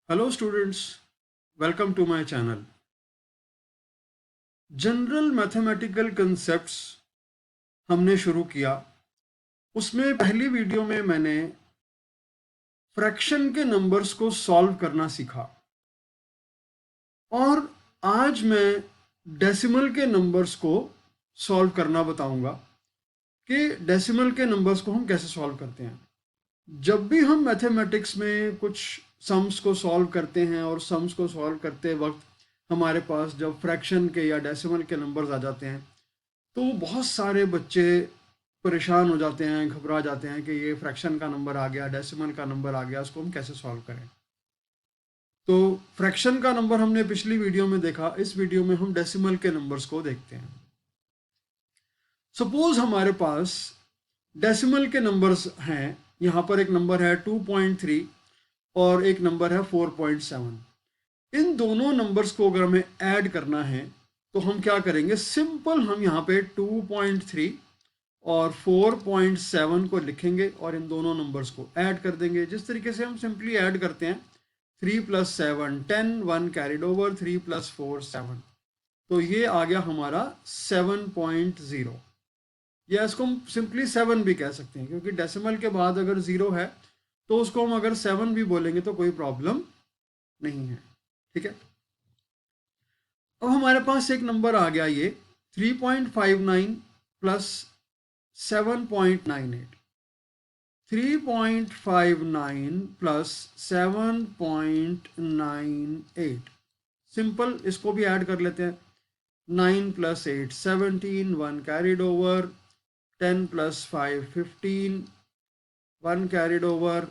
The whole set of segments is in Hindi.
Hello students, welcome to my channel. General mathematical concepts हमने शुरू किया। उसमें पहली वीडियो में मैंने फ्रैक्शन के नंबर्स को सॉल्व करना सीखा और आज मैं डेसिमल के नंबर्स को सॉल्व करना बताऊंगा कि डेसिमल के नंबर्स को हम कैसे सॉल्व करते हैं। जब भी हम मैथमेटिक्स में कुछ सम्स को सॉल्व करते हैं और सम्स को सॉल्व करते वक्त हमारे पास जब फ्रैक्शन के या डेसिमल के नंबर्स आ जाते हैं तो बहुत सारे बच्चे परेशान हो जाते हैं, घबरा जाते हैं कि ये फ्रैक्शन का नंबर आ गया, डेसिमल का नंबर आ गया, इसको हम कैसे सॉल्व करें। तो फ्रैक्शन का नंबर हमने पिछली वीडियो में देखा, इस वीडियो में हम डेसिमल के नंबर्स को देखते हैं। सपोज हमारे पास डेसिमल के नंबर्स हैं, यहाँ पर एक नंबर है 2.3 और एक नंबर है 4.7। इन दोनों नंबर्स को अगर हमें ऐड करना है तो हम क्या करेंगे, सिंपल हम यहाँ पे 2.3 और 4.7 को लिखेंगे और इन दोनों नंबर्स को ऐड कर देंगे। जिस तरीके से हम सिंपली ऐड करते हैं 3 + 7 10, 1 कैरिड ओवर, 3 + 4 7, तो ये आ गया हमारा 7.0। या इसको हम सिंपली 7 भी कह सकते हैं क्योंकि डेसिमल के बाद अगर 0 है तो उसको हम अगर 7 भी बोलेंगे तो कोई प्रॉब्लम नहीं है। ठीक है, अब हमारे पास एक नंबर आ गया ये 3.59 प्लस 7.98। 3.59 प्लस 7.98, सिंपल इसको भी ऐड कर लेते हैं। 9 + 8 17, 1 carried over, 10 + 5 15, 1 carried over,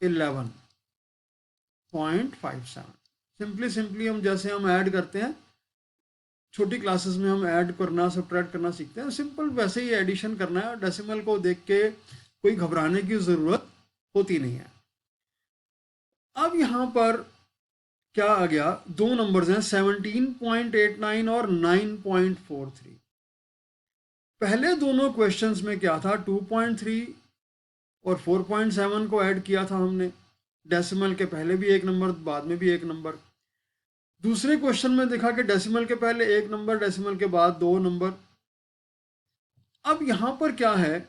11.57। Simply हम जैसे हम ऐड करते हैं, छोटी क्लासेस में हम ऐड करना सब्ट्रैक्ट करना सीखते हैं, सिंपल वैसे ही एडिशन करना है। डेसिमल को देख के कोई घबराने की ज़रूरत होती नहीं है। अब यहाँ पर क्या आ गया, दो नंबर्स हैं 17.89 और 9.43। पहले दोनों क्वेश्चंस में क्या था, 2.3 और 4.7 को ऐड किया था हमने। डेसिमल के पहले भी एक नंबर, बाद में भी एक नंबर। दूसरे क्वेश्चन में देखा कि डेसिमल के पहले एक नंबर, डेसिमल के बाद दो नंबर। अब यहाँ पर क्या है,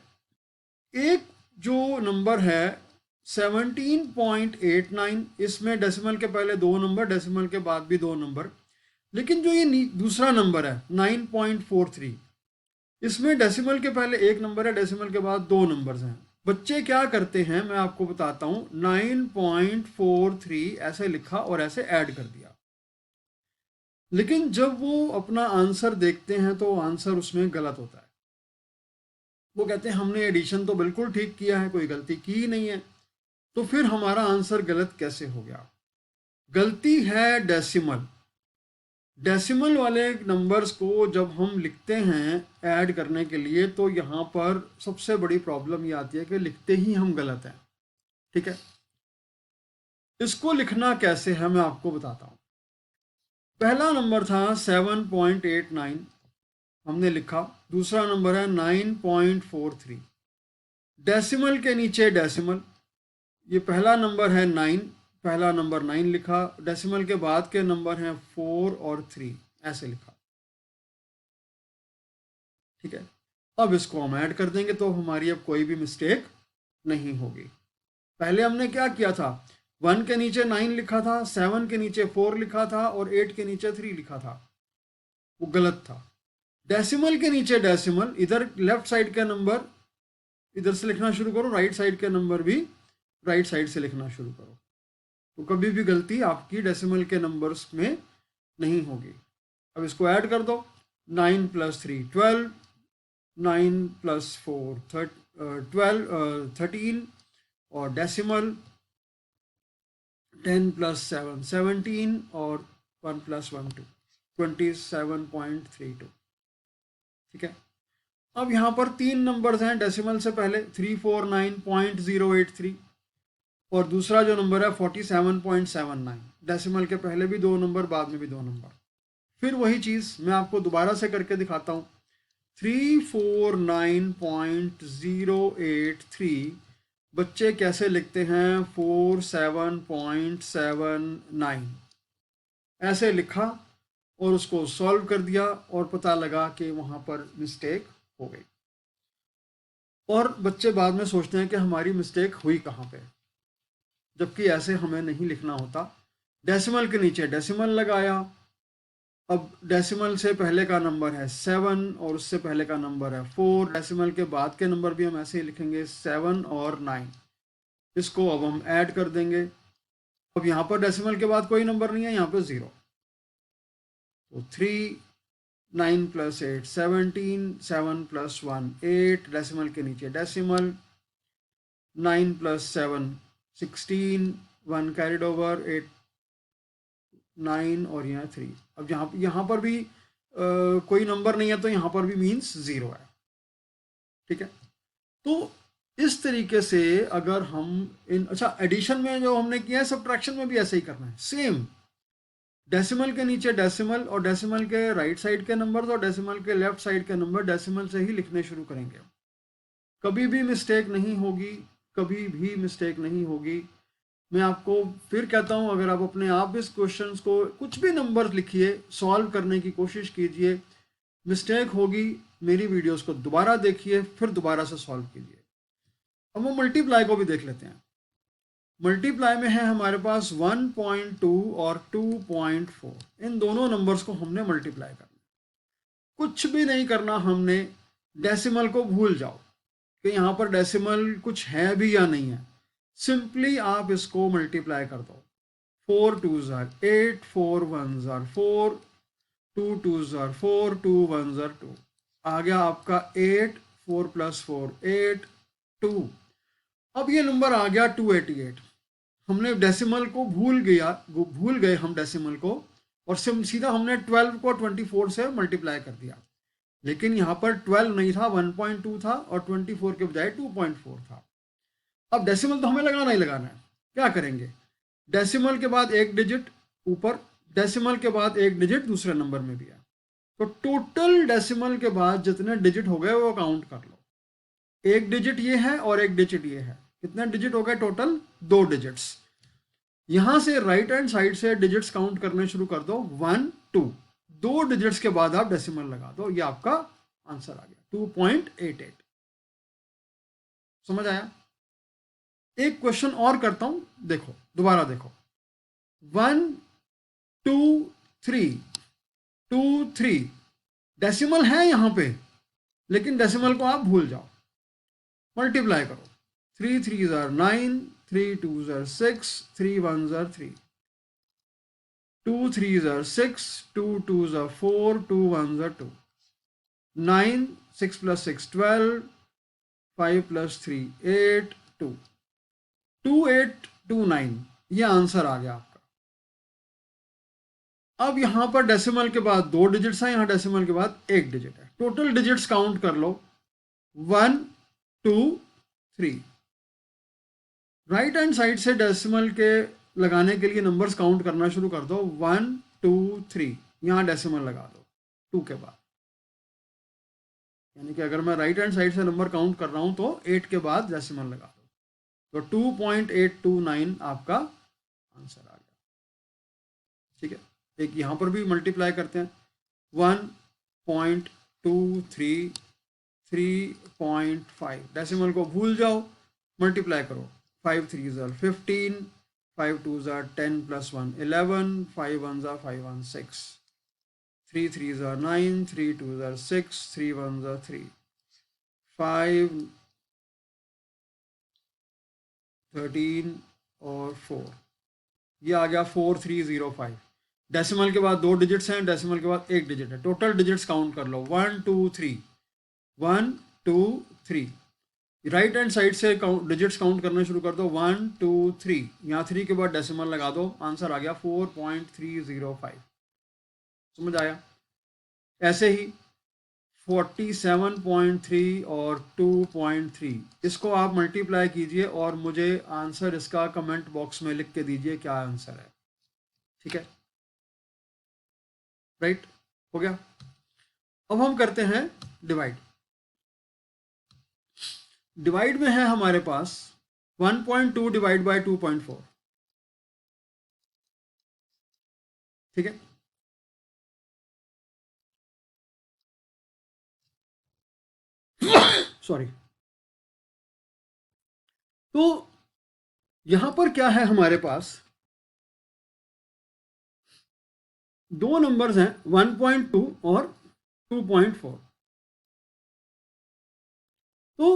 एक जो नंबर है 17.89, इसमें डेसिमल के पहले दो नंबर, डेसिमल के बाद भी दो नंबर। लेकिन जो ये दूसरा नंबर है 9.43, इसमें डेसिमल के पहले एक नंबर है, डेसिमल के बाद दो नंबर्स हैं। बच्चे क्या करते हैं मैं आपको बताता हूँ, 9.43 ऐसे लिखा और ऐसे ऐड कर दिया। लेकिन जब वो अपना आंसर देखते हैं तो आंसर उसमें गलत होता है। वो कहते हैं हमने एडिशन तो बिल्कुल ठीक किया है, कोई गलती की ही नहीं है, तो फिर हमारा आंसर गलत कैसे हो गया। गलती है डेसिमल। डेसिमल वाले नंबर्स को जब हम लिखते हैं ऐड करने के लिए तो यहाँ पर सबसे बड़ी प्रॉब्लम ये आती है कि लिखते ही हम गलत हैं। ठीक है, इसको लिखना कैसे है मैं आपको बताता हूँ। पहला नंबर था 7.89, हमने लिखा। दूसरा नंबर है 9.43, डेसिमल के नीचे डेसिमल। ये पहला नंबर है 9, पहला नंबर 9 लिखा, डेसिमल के बाद के नंबर हैं 4 और 3, ऐसे लिखा। ठीक है, अब इसको हम ऐड कर देंगे तो हमारी अब कोई भी मिस्टेक नहीं होगी। पहले हमने क्या किया था, 1 के नीचे 9 लिखा था, 7 के नीचे 4 लिखा था और 8 के नीचे 3 लिखा था, वो गलत था। डेसिमल के नीचे डेसिमल, इधर लेफ्ट साइड का नंबर इधर से लिखना शुरू करो, राइट साइड के नंबर भी राइट साइड से लिखना शुरू करो, तो कभी भी गलती आपकी डेसिमल के नंबर्स में नहीं होगी। अब इसको ऐड कर दो, 9 + 3 12, 9 + 4 12 13, और डेसिमल 10 + 7 17, और 1 + 1 2 27.32। ठीक है, अब यहाँ पर तीन नंबर्स हैं डेसिमल से पहले, 349.083, और दूसरा जो नंबर है 47.79। डेसिमल के पहले भी दो नंबर, बाद में भी दो नंबर। फिर वही चीज़ मैं आपको दोबारा से करके दिखाता हूँ। 349.083 बच्चे कैसे लिखते हैं 47.79, ऐसे लिखा और उसको सॉल्व कर दिया और पता लगा कि वहाँ पर मिस्टेक हो गई। और बच्चे बाद में सोचते हैं कि हमारी मिस्टेक हुई कहाँ पे, जबकि ऐसे हमें नहीं लिखना होता। डेसिमल के नीचे डेसिमल लगाया, अब डेसिमल से पहले का नंबर है 7 और उससे पहले का नंबर है 4, डेसिमल के बाद के नंबर भी हम ऐसे ही लिखेंगे 7 और 9, इसको अब हम ऐड कर देंगे। अब यहाँ पर डेसिमल के बाद कोई नंबर नहीं है, यहाँ पे 0, तो 3, 9 + 8 17, 7 + 1 8, डेसिमल के नीचे डेसिमल, 9 + 7 16, 1 कैरिड ओवर, 8 9 और यहाँ 3। अब यहाँ पर भी कोई नंबर नहीं है तो यहाँ पर भी मीन्स 0 है। ठीक है, तो इस तरीके से अगर हम अच्छा एडिशन में जो हमने किया है, सब्ट्रैक्शन में भी ऐसे ही करना है, सेम डेसिमल के नीचे डेसिमल और डेसिमल के राइट साइड के नंबर्स और डेसिमल के लेफ्ट साइड के नंबर डेसिमल से ही लिखने शुरू करेंगे। कभी भी मिस्टेक नहीं होगी, कभी भी मिस्टेक नहीं होगी। मैं आपको फिर कहता हूँ, अगर आप अपने आप इस क्वेश्चंस को कुछ भी नंबर लिखिए, सॉल्व करने की कोशिश कीजिए, मिस्टेक होगी, मेरी वीडियोस को दोबारा देखिए, फिर दोबारा से सॉल्व कीजिए। अब हम मल्टीप्लाई को भी देख लेते हैं। मल्टीप्लाई में है हमारे पास 1.2 और 2.4, इन दोनों नंबर्स को हमने मल्टीप्लाई करना। कुछ भी नहीं करना हमने, डेसिमल को भूल जाओ कि यहाँ पर डेसिमल कुछ है भी या नहीं है, सिंपली आप इसको मल्टीप्लाई कर दो। 4 2s are 8, 4 1s are 4, 2 2s are 4, 2 1s are 2, आ गया आपका 8, 4 + 4 8, 2। अब ये नंबर आ गया 288। हमने डेसिमल को भूल गए हम डेसिमल को, और सीधा हमने 12 को 24 से मल्टीप्लाई कर दिया। लेकिन यहाँ पर 12 नहीं था, 1.2 था और 24 के बजाय 2.4 था। अब डेसिमल तो हमें लगाना ही लगाना है। क्या करेंगे, डेसिमल के बाद एक डिजिट ऊपर, डेसिमल के बाद एक डिजिट दूसरे नंबर में भी है, तो टोटल डेसिमल के बाद जितने डिजिट हो गए वो काउंट कर लो। एक डिजिट ये है और एक डिजिट ये है, कितने डिजिट हो गए टोटल, 2 डिजिट्स। यहां से राइट हैंड साइड से डिजिट्स काउंट करने शुरू कर दो, 1 2, 2 डिजिट्स के बाद आप डेसिमल लगा दो, ये आपका आंसर आ गया 2.88। समझ आया? एक क्वेश्चन और करता हूं, देखो दोबारा देखो, 1 2 3 2 3, डेसिमल है यहां पे, लेकिन डेसिमल को आप भूल जाओ, मल्टीप्लाई करो। 3 3s are 9, 3 2s are 6, 3 1s are 3, 2 3s are 6, 2 2s are 4, 2 1s are 2, 9 6 + 6 12, 5 + 3 8, 2 2829, ये आंसर आ गया आपका। अब यहां पर डेसिमल के बाद 2 डिजिट्स हैं, यहां डेसिमल के बाद एक डिजिट है, टोटल डिजिट्स काउंट कर लो, 1 2 3। राइट हैंड साइड से डेसिमल के लगाने के लिए नंबर्स काउंट करना शुरू कर दो, 1 2 3, यहां डेसिमल लगा दो 2 के बाद। यानी कि अगर मैं राइट हैंड साइड से नंबर काउंट कर रहा हूं तो 8 के बाद डेसिमल लगा दो, तो 2.829 आपका आंसर आ गया। ठीक है, एक यहां पर भी मल्टीप्लाई करते हैं, 1.23 3.5, डेसिमल को भूल जाओ, मल्टीप्लाई करो, 5 3s are 15, 5 2s are 10 + 1 11, 5 1s are 5 1 6, 3 3s are 9, 3 2s are 6, 3 1s are 3, 5 13 और 4, ये आ गया 4305। डेसिमल के बाद 2 डिजिट्स हैं, डेसिमल के बाद एक डिजिट है, टोटल डिजिट्स काउंट कर लो, 1 2 3, 1 2 3। राइट हैंड साइड से डिजिट्स काउंट करना शुरू कर दो, 1 2 3, यहाँ 3 के बाद डेसिमल लगा दो, आंसर आ गया 4.305। समझ आया? ऐसे ही 47.3 और 2.3, इसको आप मल्टीप्लाई कीजिए और मुझे आंसर इसका कमेंट बॉक्स में लिख के दीजिए क्या आंसर है। ठीक है, राइट, हो गया। अब हम करते हैं डिवाइड। डिवाइड में है हमारे पास 1.2 डिवाइड बाय 2.4, ठीक है। सॉरी। तो यहां पर क्या है, हमारे पास दो नंबर्स हैं 1.2 और 2.4। तो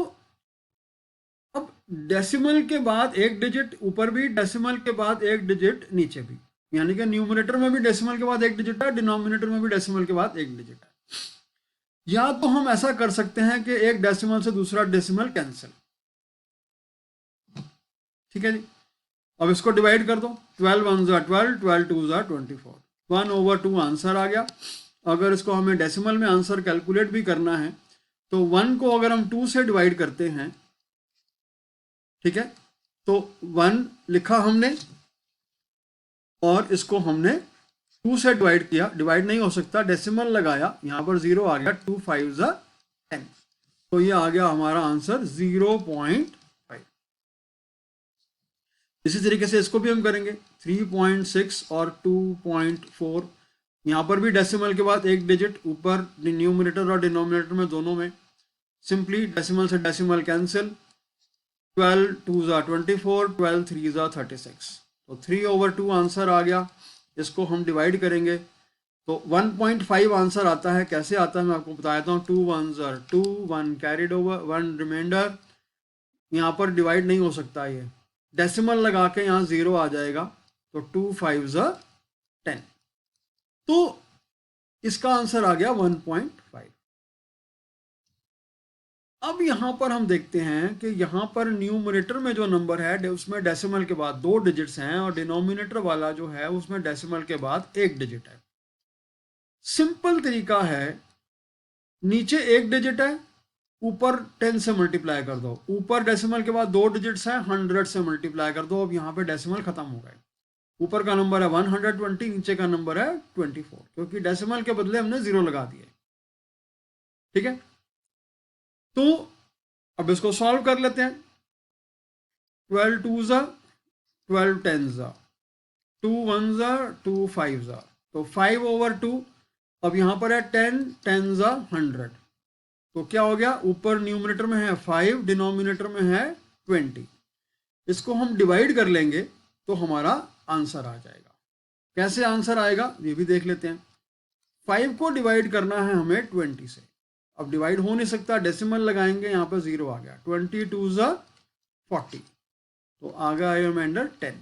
अब डेसिमल के बाद एक डिजिट ऊपर भी, डेसिमल के बाद एक डिजिट नीचे भी, यानी कि न्यूमरेटर में भी डेसिमल के बाद एक डिजिट है, डिनोमिनेटर में भी डेसिमल के बाद एक डिजिट है। या तो हम ऐसा कर सकते हैं कि एक डेसिमल से दूसरा डेसिमल कैंसिल, ठीक है जी। अब इसको डिवाइड कर दो, 12 वन ज़ा 12, 12 टू ज़ा 24, 1/2 आंसर आ गया। अगर इसको हमें डेसिमल में आंसर कैलकुलेट भी करना है तो 1 को अगर हम 2 से डिवाइड करते हैं, ठीक है, तो 1 लिखा हमने और इसको हमने 2 से डिवाइड किया, डिवाइड नहीं हो सकता, डेसिमल लगाया, यहां पर 0 आ गया, 2 5 ज़ा 10, तो ये आ गया हमारा आंसर 0.5। इसी तरीके से इसको भी हम करेंगे, 3.6 और 2.4, यहां पर भी डेसिमल के बाद एक डिजिट ऊपर, न्यूमरेटर और डिनोमिनेटर में दोनों में, सिंपली डेसिमल से डेसिमल कैंसिल, 12 2 ज़ा 24, 12 3 ज़ा 36, तो 3/2 आंसर आ गया। इसको हम डिवाइड करेंगे तो 1.5 आंसर आता है। कैसे आता है मैं आपको बता देता हूँ, 2 1 ज़ा 2, 1 कैरिड ओवर, 1 रिमाइंडर, यहाँ पर डिवाइड नहीं हो सकता, ये डेसिमल लगा के यहाँ 0 आ जाएगा, तो 2 5 ज़ा 10, तो इसका आंसर आ गया 1.5। अब यहां पर हम देखते हैं कि यहां पर न्यूमरेटर में जो नंबर है उसमें डेसिमल के बाद 2 डिजिट्स हैं और डिनोमिनेटर वाला जो है उसमें डेसिमल के बाद एक डिजिट है। सिंपल तरीका है, नीचे एक डिजिट है, ऊपर 10 से मल्टीप्लाई कर दो, ऊपर डेसिमल के बाद 2 डिजिट्स हैं, 100 से मल्टीप्लाई कर दो। अब यहाँ पे डेसिमल खत्म हो गए, ऊपर का नंबर है 120, नीचे का नंबर है 24, क्योंकि डेसिमल के बदले हमने 0 लगा दिए, ठीक है। तो अब इसको सॉल्व कर लेते हैं, 12 2 ज़ा 12 10 ज़ा, 2 1 ज़ा 2 5 ज़ा, तो 5/2। अब यहाँ पर है 10 10 ज़ा 100, तो क्या हो गया, ऊपर न्यूमरेटर में है 5, डिनोमिनेटर में है 20, इसको हम डिवाइड कर लेंगे तो हमारा आंसर आ जाएगा। कैसे आंसर आएगा ये भी देख लेते हैं। 5 को डिवाइड करना है हमें 20 से, अब डिवाइड हो नहीं सकता, डेसिमल लगाएंगे, यहाँ पर 0 आ गया, 20 2 ज़ा 40, तो आ गया रिमाइंडर 10।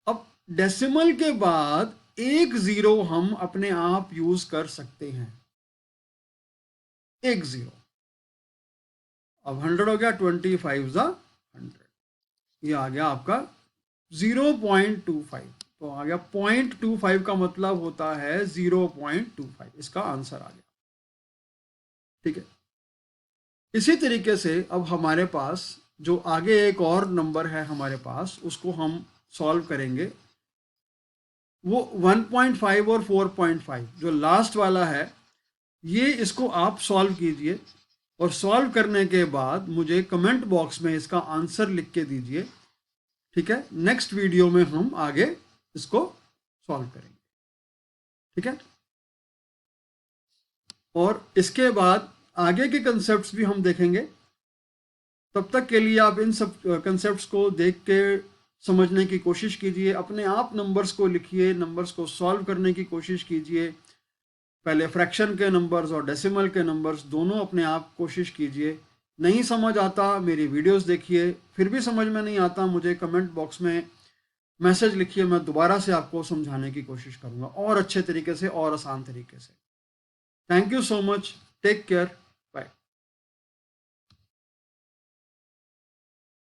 अब डेसिमल के बाद एक 0 हम अपने आप यूज कर सकते हैं, एक 0। अब 100 हो गया, 25 ज़ा 100, ये आ गया आपका 0.25, तो आ गया 0.25 का मतलब होता है 0.25, इसका आंसर आ गया, ठीक है। इसी तरीके से अब हमारे पास जो आगे एक और नंबर है हमारे पास, उसको हम सॉल्व करेंगे। वो 1.5 और 4.5 जो लास्ट वाला है, ये इसको आप सॉल्व कीजिए और सॉल्व करने के बाद मुझे कमेंट बॉक्स में इसका आंसर लिख के दीजिए, ठीक है। नेक्स्ट वीडियो में हम आगे इसको सॉल्व करेंगे, ठीक है। और इसके बाद आगे के कंसेप्ट्स भी हम देखेंगे। तब तक के लिए आप इन सब कंसेप्ट्स को देख के समझने की कोशिश कीजिए, अपने आप नंबर्स को लिखिए, नंबर्स को सॉल्व करने की कोशिश कीजिए, पहले फ्रैक्शन के नंबर्स और डेसिमल के नंबर्स दोनों अपने आप कोशिश कीजिए। नहीं समझ आता मेरी वीडियोस देखिए, फिर भी समझ में नहीं आता मुझे कमेंट बॉक्स में मैसेज लिखिए, मैं दोबारा से आपको समझाने की कोशिश करूँगा और अच्छे तरीके से और आसान तरीके से। Thank you so much, take care.